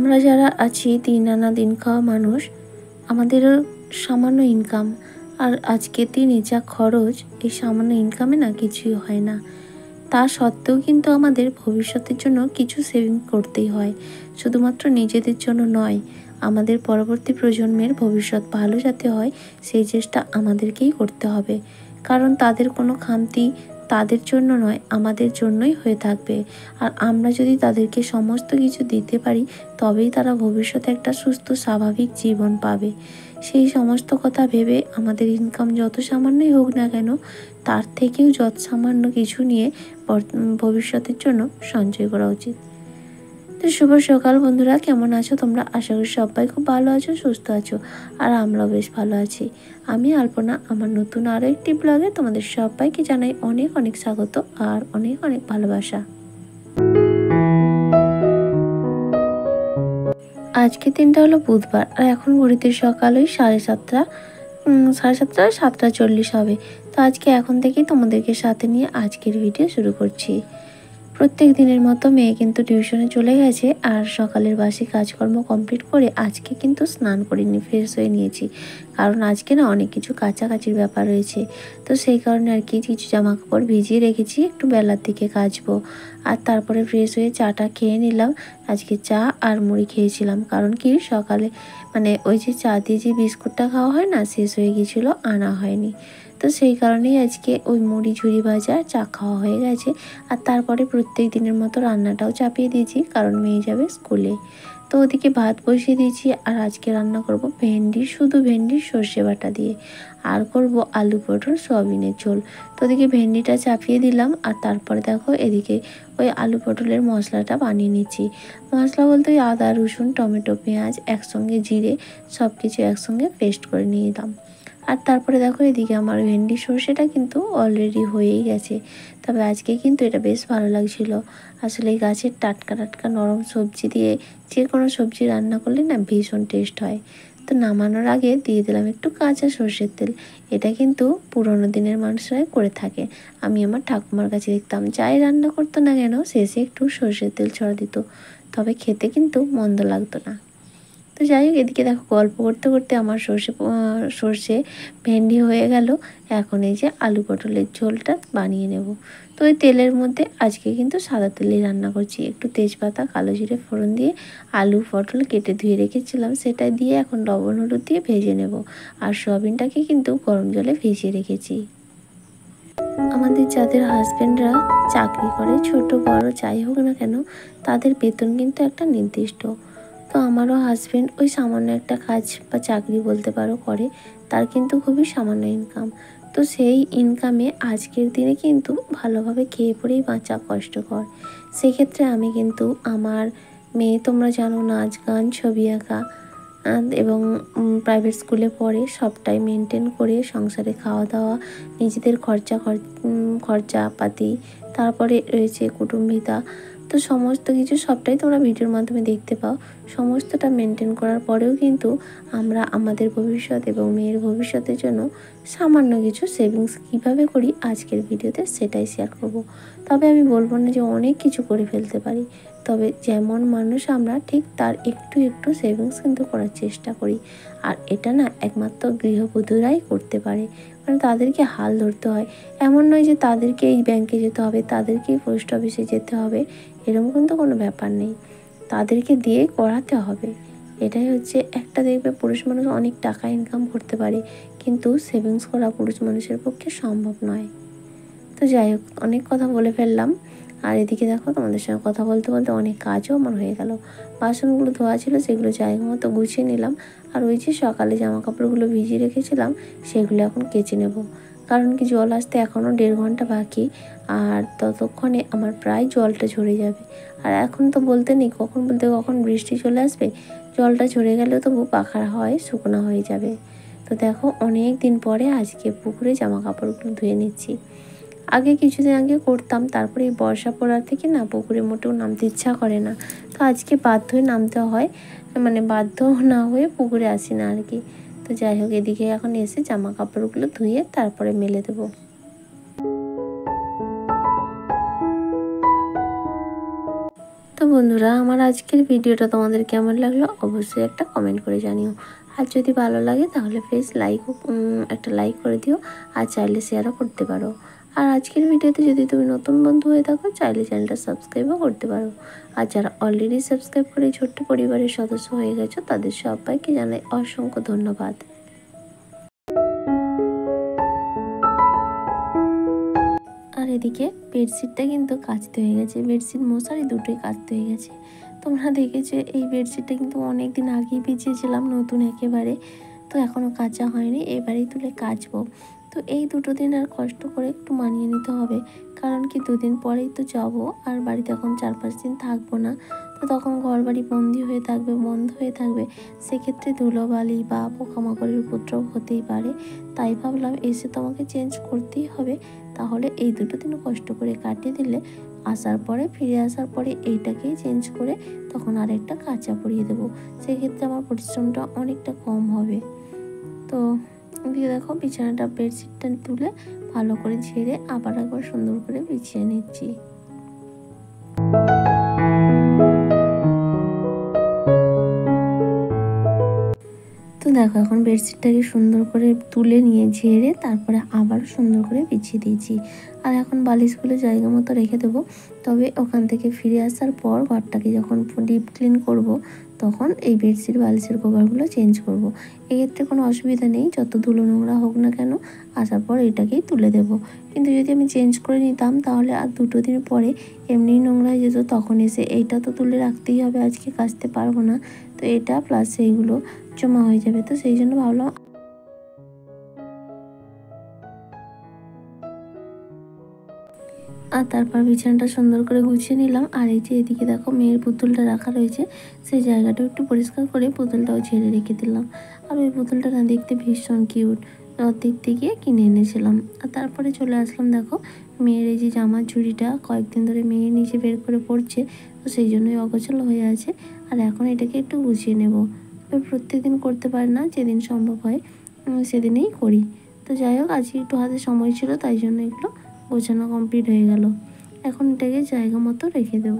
আমরা যারা আছি দিন আনা দিন খাওয়া মানুষ, আমাদেরও সামান্য ইনকাম, আর আজকের দিনে যা খরচ, এই সামান্য ইনকামে না কিছুই হয় না। তা সত্ত্বেও কিন্তু আমাদের ভবিষ্যতের জন্য কিছু সেভিং করতেই হয়। শুধুমাত্র নিজেদের জন্য নয়, আমাদের পরবর্তী প্রজন্মের ভবিষ্যৎ ভালো যাতে হয় সেই চেষ্টা আমাদেরকেই করতে হবে। কারণ তাদের কোনো খামতি তাদের জন্য নয়, আমাদের জন্যই হয়ে থাকবে। আর আমরা যদি তাদেরকে সমস্ত কিছু দিতে পারি, তবেই তারা ভবিষ্যতে একটা সুস্থ স্বাভাবিক জীবন পাবে। সেই সমস্ত কথা ভেবে আমাদের ইনকাম যত সামান্যই হোক না কেন, তার থেকেও যত সামান্য কিছু নিয়ে ভবিষ্যতের জন্য সঞ্চয় করা উচিত। তো শুভ সকাল বন্ধুরা, কেমন আছো তোমরা? আশা করি সবাই খুব ভালো আছো, সুস্থ আছো, আর আমরাও বেশ ভালো আছি। আমি আলপনা, আমার নতুন আরও একটি ব্লগে তোমাদের সবাইকে জানাই অনেক অনেক স্বাগত আর অনেক অনেক ভালোবাসা। আজকে দিনটা হলো বুধবার, আর এখন ঘড়িতে সকাল ওই 7:30, 7:30 হবে। তো আজকে এখন থেকেই তোমাদেরকে সাথে নিয়ে আজকের ভিডিও শুরু করছি। প্রত্যেক দিনের মতো মেয়ে কিন্তু টিউশনে চলে গেছে, আর সকালের বাসি কাজকর্ম কমপ্লিট করে আজকে কিন্তু স্নান করিনি, ফ্রেশ হয়ে নিয়েছি। কারণ আজকে না অনেক কিছু কাচাকাচির ব্যাপার রয়েছে। তো সেই কারণে আর কি কিছু জামা কাপড় ভিজিয়ে রেখেছি, একটু বেলার দিকে কাচবো। আর তারপরে ফ্রেশ হয়ে চাটা খেয়ে নিলাম। আজকে চা আর মুড়ি খেয়েছিলাম, কারণ কি সকালে ওই যে চা দিয়ে যে বিস্কুটটা খাওয়া হয় না, শেষ হয়ে গিয়েছিলো, আনা হয়নি। তো সেই কারণেই আজকে ওই মুড়ি ঝুড়ি ভাজা চা খাওয়া হয়ে গেছে। আর তারপরে প্রত্যেক দিনের মতো রান্নাটাও চাপিয়ে দিয়েছি, কারণ মেয়ে যাবে স্কুলে। তো ওদিকে ভাত বসিয়ে দিয়েছি, আর আজকে রান্না করব ভেন্ডি, শুধু ভেন্ডির সর্ষে বাটা দিয়ে, আর করব আলু পটল সয়াবিনের ঝোল। তো ওদিকে ভেন্ডিটা চাপিয়ে দিলাম, আর তারপরে দেখো এদিকে ওই আলু পটলের মশলাটা বানিয়ে নিচ্ছি। মশলা বলতে ওই আদা রসুন টমেটো পেঁয়াজ একসঙ্গে জিরে সব কিছু একসঙ্গে পেস্ট করে নিয়ে নিলাম। আর তারপরে দেখো এদিকে আমার ভেন্ডি সর্ষেটা কিন্তু অলরেডি হয়েই গেছে। তবে আজকে কিন্তু এটা বেশ ভালো লাগছিল। আসলে এই গাছের টাটকা টাটকা নরম সবজি দিয়ে যে কোনো সবজি রান্না করলে না ভীষণ টেস্ট হয়। তো নামানোর আগে দিয়ে দিলাম একটু কাঁচা সর্ষের তেল। এটা কিন্তু পুরোনো দিনের মানুষরাই করে থাকে। আমি আমার ঠাকুমার কাছে দেখতাম, যাই রান্না করতো না কেন শেষে একটু সর্ষের তেল ছড়া দিত, তবে খেতে কিন্তু মন্দ লাগতো না। তো যাই হোক, এদিকে দেখো গল্প করতে করতে আমার সর্ষে ভেন্ডি হয়ে গেল। এখন এই যে আলু পটলের ঝোলটা বানিয়ে নেব। তো ওই তেলের মধ্যে আজকে কিন্তু সাদা তেলেই রান্না করছি। একটু তেজপাতা কালো জিরে ফোড়ন দিয়ে আলু পটল কেটে ধুয়ে রেখেছিলাম, সেটা দিয়ে এখন লবণ হলুদ দিয়ে ভেজে নেব। আর সয়াবিনটাকে কিন্তু গরম জলে ভিজিয়ে রেখেছি। আমাদের যাদের হাজব্যান্ডরা চাকরি করে, ছোট বড় যাই হোক না কেন, তাদের বেতন কিন্তু একটা নির্দিষ্ট। তো আমারও হাজব্যান্ড ওই সামান্য একটা কাজ বা চাকরি বলতে পারো করে, তার কিন্তু খুবই সামান্য ইনকাম। তো সেই ইনকামে আজকের দিনে কিন্তু ভালোভাবে খেয়ে পরেই বাঁচা কষ্টকর। সেক্ষেত্রে আমি কিন্তু আমার মেয়ে, তোমরা জানো, নাচ গান ছবি আঁকা এবং প্রাইভেট স্কুলে পড়ে, সবটাই মেনটেন করে সংসারে খাওয়া দাওয়া, নিজেদের খরচাপাতি, তারপরে রয়েছে কুটুম্বিতা। তো সমস্ত কিছু সবটাই তোমরা ভিডিওর মাধ্যমে দেখতে পাও। সমস্তটা মেনটেন করার পরেও কিন্তু আমরা আমাদের ভবিষ্যৎ এবং মেয়ের ভবিষ্যতের জন্য সামান্য কিছু সেভিংস কীভাবে করি আজকের ভিডিওতে সেটাই শেয়ার করব। তবে আমি বলবো না যে অনেক কিছু করে ফেলতে পারি, তবে যেমন মানুষ আমরা ঠিক তার একটু একটু সেভিংস কিন্তু করার চেষ্টা করি। আর এটা না একমাত্র গৃহবধূরাই করতে পারে, তাদেরকে হাল ধরতে হয়। এমন নয় যে তাদেরকে এই ব্যাংকে যেতে হবে, তাদেরকেই পোস্ট অফিসে যেতে হবে, এরকম কিন্তু কোনো ব্যাপার নেই। তাদেরকে দিয়ে করাতে হবে। এটাই হচ্ছে একটা, দেখবে পুরুষ মানুষ অনেক টাকা ইনকাম করতে পারে, কিন্তু সেভিংস করা পুরুষ মানুষের পক্ষে সম্ভব নয়। তো যাই হোক, অনেক কথা বলে ফেললাম। আর এদিকে দেখো তোমাদের সঙ্গে কথা বলতে বলতে অনেক কাজও আমার হয়ে গেল। বাসনগুলো ধোয়া ছিল, সেগুলো জায়গা মতো গুছিয়ে নিলাম। আর ওই যে সকালে জামা কাপড়গুলো ভিজিয়ে রেখেছিলাম, সেগুলো এখন কেচে নেব। কারণ কি জল আসতে এখনও 1.5 ঘন্টা বাকি, আর ততক্ষণে আমার প্রায় জলটা ঝরে যাবে। আর এখন তো বলতে নেই কখন বলতে কখন বৃষ্টি চলে আসবে, জলটা ঝরে গেলেও তবু পাখার হয় শুকনো হয়ে যাবে। তো দেখো অনেক দিন পরে আজকে পুকুরে জামা কাপড়গুলো ধুয়ে নিচ্ছি। আগে কিছুদিন আগে করতাম, তারপরে এই বর্ষা পড়ার থেকে না পুকুরে মোটেও নামতে ইচ্ছা করে না। তো আজকে বাধ্য হয়ে নামতে হয়, বাধ্য না হয়ে পুকুরে আসি না আর কি। তো যাই হোক, এদিকে এখন এসে জামা কাপড়গুলো ধুয়ে তারপরে মেলে দেবো। তো তো বন্ধুরা, আমার আজকের ভিডিওটা তোমাদের কেমন লাগলো অবশ্যই একটা কমেন্ট করে জানিও। আর যদি ভালো লাগে তাহলে প্লিজ একটা লাইক করে দিও, আর চাইলে শেয়ারও করতে পারো। আর আজকের ভিডিওতে যদি তুমি নতুন বন্ধু হয়ে থাকো চাইলে চ্যানেলটা সাবস্ক্রাইবও করতে পারো। আর যারা অলরেডি সাবস্ক্রাইব করে ছোট্ট পরিবারের সদস্য হয়ে গেছো তাদের সবাইকে জানাই অসংখ্য ধন্যবাদ। আর এদিকে বেডশিটটা কিন্তু কাচতে হয়ে গেছে, বেডশিট মশারি দুটোই কাচতে হয়ে গেছে। তোমরা দেখেছো এই বেডশিটটা কিন্তু অনেক দিন আগেই বিছিয়েছিলাম, নতুন একেবারে। তো এখনও কাচা হয়নি, এবারেই তুলে কাচবো। তো এই দুটো দিন আর কষ্ট করে একটু মানিয়ে নিতে হবে, কারণ কি দুদিন পরেই তো যাবো, আর বাড়িতে এখন 4-5 দিন থাকবো না। তো তখন ঘর বাড়ি বন্দি হয়ে থাকবে, বন্ধ হয়ে থাকবে, সেক্ষেত্রে ধুলোবালি বা পোকামাকড়ের উপদ্রব হতেই পারে। তাই ভাবলাম এসে তো আমাকে চেঞ্জ করতেই হবে, তাহলে এই দুটো দিন কষ্ট করে কাটিয়ে দিলে ফিরে আসার পরে এইটাকেই চেঞ্জ করে তখন আরেকটা কাঁচা পরিয়ে দেবো। সেক্ষেত্রে আমার পরিশ্রমটা অনেকটা কম হবে। তো এদিকে দেখো বিছানাটা বেডশিটটা তুলে ভালো করে ঝেড়ে আবার একবার সুন্দর করে বিছিয়ে নিচ্ছি। তো দেখো এখন বেডশিটটাকে সুন্দর করে তুলে নিয়ে ঝেড়ে তারপরে আবার সুন্দর করে বিছিয়ে দিয়েছি। আর এখন বালিশগুলো জায়গা মতো রেখে দেবো। তবে ওখান থেকে ফিরে আসার পর ঘরটাকে যখন ডিপ ক্লিন করব, তখন এই বেডশিট বালিশের কভারগুলো চেঞ্জ করব। এক্ষেত্রে কোনো অসুবিধা নেই, যত ধুলো নোংরা হোক না কেন আসার পর এটাকেই তুলে দেব। কিন্তু যদি আমি চেঞ্জ করে নিতাম তাহলে আর দুটো দিন পরে এমনিই নোংরা হয়ে যেত, তখন এসে এইটা তো তুলে রাখতেই হবে, আজকে কাচতে পারবো না। তো এটা প্লাস সেইগুলো জমা হয়ে যাবে। তো সেই জন্য ভাবলাম আর তারপর বিছানাটা সুন্দর করে গুছিয়ে নিলাম। আর এই যে এদিকে দেখো মেয়ের পুতুলটা রাখা রয়েছে, সেই জায়গাটাও একটু পরিষ্কার করে পুতুলটাও ঝেড়ে রেখে দিলাম। আর ওই পুতুলটা না দেখতে ভীষণ কিউট, দেখতে গিয়ে কিনে এনেছিলাম। আর তারপরে চলে আসলাম দেখো মেয়ের এই যে জামার ঝুড়িটা কয়েকদিন ধরে মেয়ে নিচে বের করে পড়ছে, তো সেই জন্যই অগোছালো হয়ে আছে। আর এখন এটাকে একটু গুছিয়ে নেব। প্রত্যেক দিন করতে পারি না, যেদিন সম্ভব হয় সেদিনেই করি। তো যাই হোক আজকে একটু হাতে সময় ছিল, তাই জন্য এগুলো গোছানো কমপ্লিট হয়ে গেল। এখন এটাকে জায়গা মতো রেখে দেব।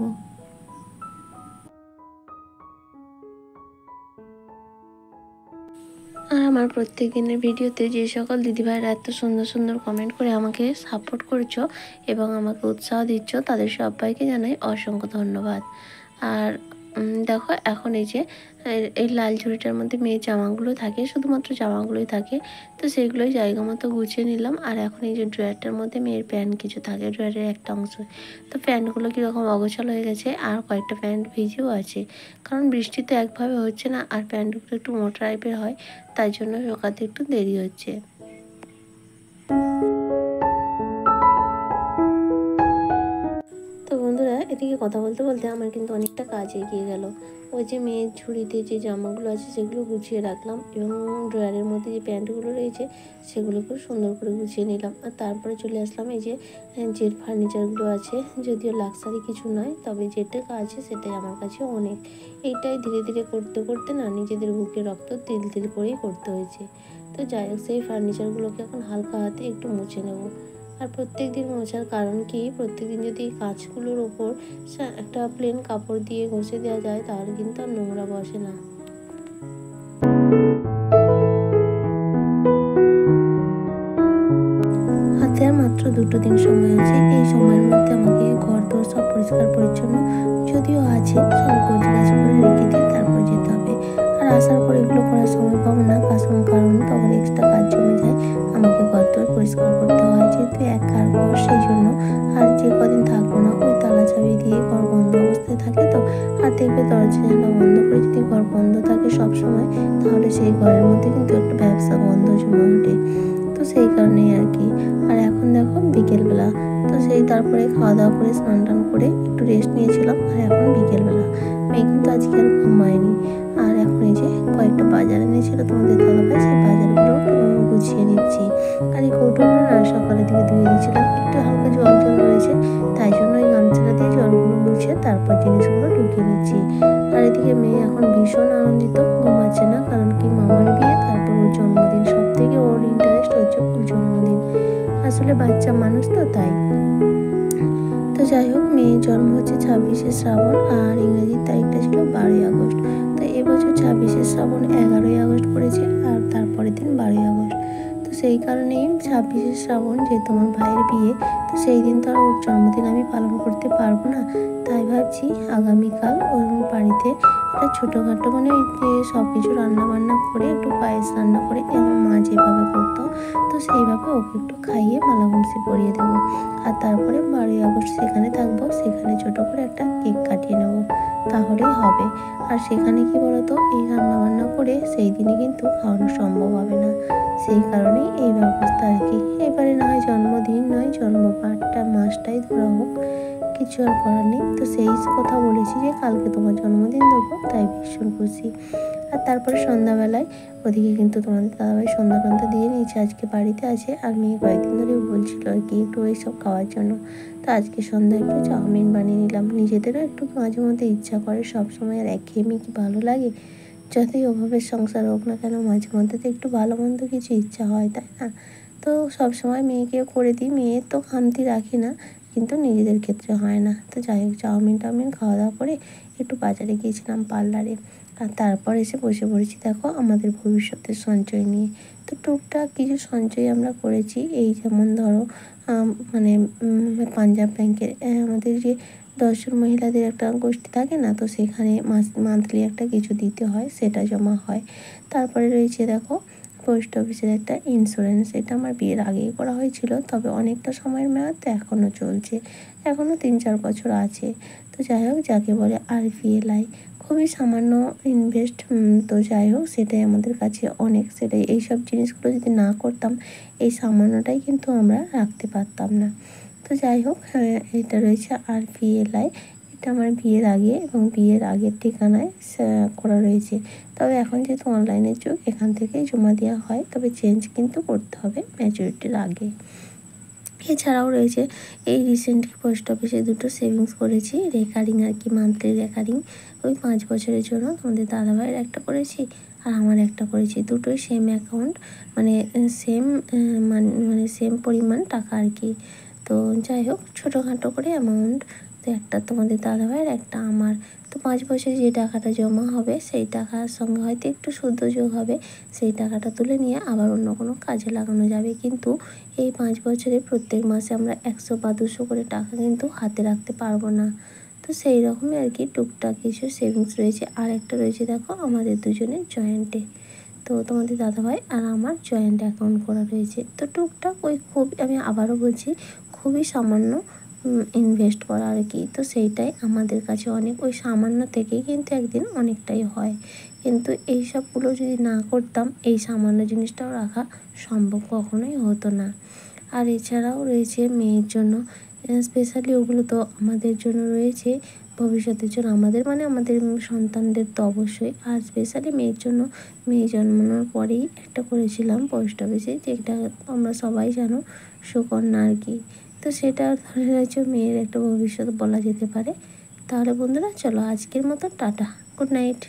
আর আমার প্রত্যেক দিনের ভিডিওতে যে সকল দিদিভাইরা এত সুন্দর সুন্দর কমেন্ট করে আমাকে সাপোর্ট করছো এবং আমাকে উৎসাহ দিচ্ছ, তাদের সবাইকে জানাই অসংখ্য ধন্যবাদ। আর দেখো এখন এই যে এই লাল ঝুড়িটার মধ্যে মেয়ের জামাগুলো থাকে, শুধুমাত্র জামাগুলোই থাকে। তো সেইগুলোই জায়গা মতো গুছিয়ে নিলাম। আর এখন এই যে ড্রয়ারটার মধ্যে মেয়ের প্যান্ট কিছু থাকে, ড্রয়ারের একটা অংশ। তো প্যান্টগুলো কীরকম অগোছালো হয়ে গেছে, আর কয়েকটা প্যান্ট ভিজেও আছে, কারণ বৃষ্টি তো একভাবে হচ্ছে না, আর প্যান্টগুলো একটু মোটা টাইপের হয়, তাই জন্য শোকাতে একটু দেরি হচ্ছে। তো বন্ধুরা, এদিকে কথা বলতে বলতে আমার কিন্তু অনেকটা কাজ এগিয়ে গেল। ওই যে মেয়ের ঝুড়িতে যে জামাগুলো আছে সেগুলো গুছিয়ে রাখলাম, এবং ড্রয়ারের মধ্যে যে প্যান্টগুলো রয়েছে সেগুলোকেও সুন্দর করে গুছিয়ে নিলাম। আর তারপরে চলে আসলাম এই যে ফার্নিচারগুলো আছে, যদিও লাক্সারি কিছু নয়, তবে যেটা আছে সেটাই আমার কাছে অনেক। এইটাই ধীরে ধীরে করতে করতে না নিজেদের বুকে রক্ত তিল তিল করেই করতে হয়েছে। তো যাই হোক সেই ফার্নিচারগুলোকে এখন হালকা হাতে একটু মুছে নেব। আর প্রত্যেক দিন মোছার কারণ কি, প্রত্যেকদিন যদি কাঁচগুলোর ওপর একটা প্লেন কাপড় দিয়ে ঘষে দেওয়া যায় তাহলে কিন্তু আর নোংরা বসে না। হাতে আর মাত্র 2 দিন সময় আছে, এই সময়ের মধ্যে আমাকে ঘর দোর সব পরিষ্কার পরিচ্ছন্ন যদিও আছে সব গোছগাছ করে রেখে দিয়ে তারপর যেতে হবে। আর আসার পর এগুলো করার সময় পাবো না, কারণ তখন এক্সট্রা কাজ জমে যায়, আমাকে ঘর দোর পরিষ্কার করতে হয়, যেহেতু একার ঘর সেই জন্য। আর যে কদিন থাকবো না ওই তালা চাবি দিয়ে ঘর বন্ধ অবস্থায় থাকে। তো আর দেখবে দরজা জানলা বন্ধ করে যদি ঘর বন্ধ থাকে সব সময়, তাহলে সেই ঘরের মধ্যে কিন্তু একটা ব্যবসা গন্ধ জমে ওঠে। তো সেই কারণেই আর কি। আর এখন দেখো বিকেলবেলা, তো সেই তারপরে খাওয়া দাওয়া করে স্নান টান করে একটু রেস্ট নিয়েছিলাম। আর এখন বিকেলবেলা, মেয়ে কিন্তু আজকে আর ঘুমায়নি। আর এখন এই যে কয়েকটা বাজার এনেছিল তোমাদের দাদাভাই, সেই বাজারগুলো গুছিয়ে নিচ্ছি। আর এই কৌটোগুলো না সকালের দিকে ধুয়ে দিয়েছিলাম, একটু হালকা জল জল রয়েছে, তাই জন্য ওই গামছাটা দিয়ে জলগুলো মুছে তারপর জিনিসগুলো ঢুকিয়ে নিচ্ছি। আর এদিকে মেয়ে এখন ভীষণ আনন্দিত, ঘুমাচ্ছে না, কারণ কি মামার বিয়ে, তারপর ওর জন্মদিন, সব থেকে ওর ইন্টারেস্ট হচ্ছে ওর জন্মদিন। আসলে বাচ্চা মানুষ তো তাই। তো যাই হোক, মেয়ের জন্ম হচ্ছে 26শে শ্রাবণ আর ইংরেজির তারিখটা ছিল 12ই আগস্ট। তো এবছর 26শে শ্রাবণ 11ই আগস্ট পড়েছে আর তারপরের দিন 12ই আগস্ট। তো সেই কারণেই 26শে শ্রাবণ যেহেতু আমার ভাইয়ের বিয়ে, তো সেই দিন তো আর ওর জন্মদিন আমি পালন করতে পারবো না। তাই ভাবছি আগামীকাল ওর বাড়িতে একটা ছোটোখাটো মানে ওই যে সব কিছু রান্নাবান্না করে একটু পায়েস রান্না করে আমার মা যেভাবে করতো, তো সেইভাবে ওকে একটু খাইয়ে মালাগুনসি পরিয়ে দেবো। আর তারপরে 12ই আগস্ট সেখানে থাকবো, সেখানে ছোটো করে একটা কেক কাটিয়ে নেবো, তাহলেই হবে। আর সেখানে কি বলতো, এই রান্নাবান্না করে সেই দিনে কিন্তু খাওয়ানো সম্ভব হবে না, সেই কারণেই এই ব্যবস্থা আর কি। এবারে না হয় জন্মদিন নয়, জন্মপাটটা মাসটাই ধরা হোক, কিছু আর করার নেই। তো সেই কথা বলেছি যে কালকে তোমার জন্মদিন দেবো, তাই ভীষণ খুশি। আর তারপরে সন্ধ্যাবেলায় ওদিকে কিন্তু তোমাদের দাদাভাই সন্ধ্যা টন্ধা দিয়ে নিয়েছে, আজকে বাড়িতে আছে। আর মেয়ে কয়েকদিন ধরে বলছিল আর কি একটু এইসব খাওয়ার জন্য। তো আজকে সন্ধ্যায় একটু চাউমিন বানিয়ে নিলাম, নিজেদেরও একটু মাঝে মধ্যে ইচ্ছা করে, সবসময় আর একঘেয়েমি কি ভালো লাগে। যতই অভাবের সংসার হোক না কেন, মাঝে মধ্যে তো একটু ভালো মন্দ কিছু ইচ্ছা হয়, তাই না? তো সবসময় মেয়েকেও করে দিই, মেয়ের তো খামতি রাখি না, কিন্তু নিজেদের ক্ষেত্রে হয় না। তো যাই হোক, চাউমিন টাউমিন খাওয়া দাওয়া করে একটু বাজারে গিয়েছিলাম পার্লারে। আর তারপর এসে বসে পড়েছি দেখো আমাদের ভবিষ্যতের সঞ্চয় নিয়ে। তো টুকটাক কিছু সঞ্চয় আমরা করেছি, এই যেমন ধরো মানে পাঞ্জাব ব্যাংকের আমাদের যে 10 জন মহিলাদের একটা গোষ্ঠী থাকে না, তো সেখানে মান্থলি একটা কিছু দিতে হয়, সেটা জমা হয়। তারপরে রয়েছে দেখো পোস্ট অফিসের একটা ইন্স্যুরেন্স, এটা আমার বিয়ের আগেই করা হয়েছিল, তবে অনেকটা সময়ের মেয়াদ তো এখনও চলছে, এখনও 3-4 বছর আছে। তো যাই হোক, যাকে বলে RPLI, খুবই সামান্য ইনভেস্ট। তো যাই হোক, সেটাই আমাদের কাছে অনেক। সেটাই, এইসব জিনিসগুলো যদি না করতাম, এই সামান্যটাই কিন্তু আমরা রাখতে পারতাম না। তো যাই হোক, এটা রয়েছে RPLI, এটা আমার বিয়ের আগে এবং বিয়ের আগের ঠিকানায় করা রয়েছে। তবে এখন যেহেতু অনলাইনের যুগ, এখান থেকেই জমা দেওয়া হয়, তবে চেঞ্জ কিন্তু করতে হবে ম্যাচুরিটির আগে। এছাড়াও রয়েছে এই রিসেন্টলি পোস্ট অফিসে 2টো সেভিংস করেছি, রেকারিং আর কি, মান্থলি রেকারিং। ওই 5 বছরের জন্য তোমাদের দাদাভাইয়ের একটা করেছি আর আমার একটা করেছি, দুটোই সেম অ্যাকাউন্ট, মানে সেম মানে সেম পরিমাণ টাকা আর কি। তো যাই হোক, ছোটোখাটো করে অ্যামাউন্ট। তো একটা তোমাদের দাদাভাইয়ের, একটা আমার। তো 5 বছরে যে টাকাটা জমা হবে, সেই টাকার সঙ্গে হয়তো একটু সুদ যোগ হবে, সেই টাকাটা তুলে নিয়ে আবার অন্য কোনো কাজে লাগানো যাবে। কিন্তু এই 5 বছরে প্রত্যেক মাসে আমরা 100 বা 200 করে টাকা কিন্তু হাতে রাখতে পারবো না। তো সেই রকমই আর কি টুকটাক কিছু সেভিংস রয়েছে। আর একটা রয়েছে দেখো আমাদের দুজনের জয়েন্টে, তো তোমাদের দাদাভাই আর আমার জয়েন্ট অ্যাকাউন্ট করা রয়েছে। তো টুকটাক ওই খুব, আমি আবারও বলছি, খুবই সামান্য ইনভেস্ট করা আর কি। তো সেইটাই আমাদের কাছে অনেক, ওই সামান্য থেকেই কিন্তু একদিন অনেকটাই হয়। কিন্তু এই সবগুলো যদি না করতাম, এই সামান্য জিনিসটাও রাখা সম্ভব কখনোই হতো না। আর এছাড়াও রয়েছে মেয়ের জন্য, স্পেশালি ওগুলো তো আমাদের জন্য রয়েছে, ভবিষ্যতের জন্য আমাদের মানে আমাদের সন্তানদের তো অবশ্যই। আর স্পেশালি মেয়ের জন্য, মেয়ে জন্মানোর পরেই একটা করেছিলাম পোস্ট অফিসে, যেটা তোমরা সবাই জানো, সুকন্যা আর কি। তো সেটা ধরে রয়েছে মেয়ের একটা ভবিষ্যৎ বলা যেতে পারে। তাহলে বন্ধুরা, চলো আজকের মতো টাটা, গুড নাইট।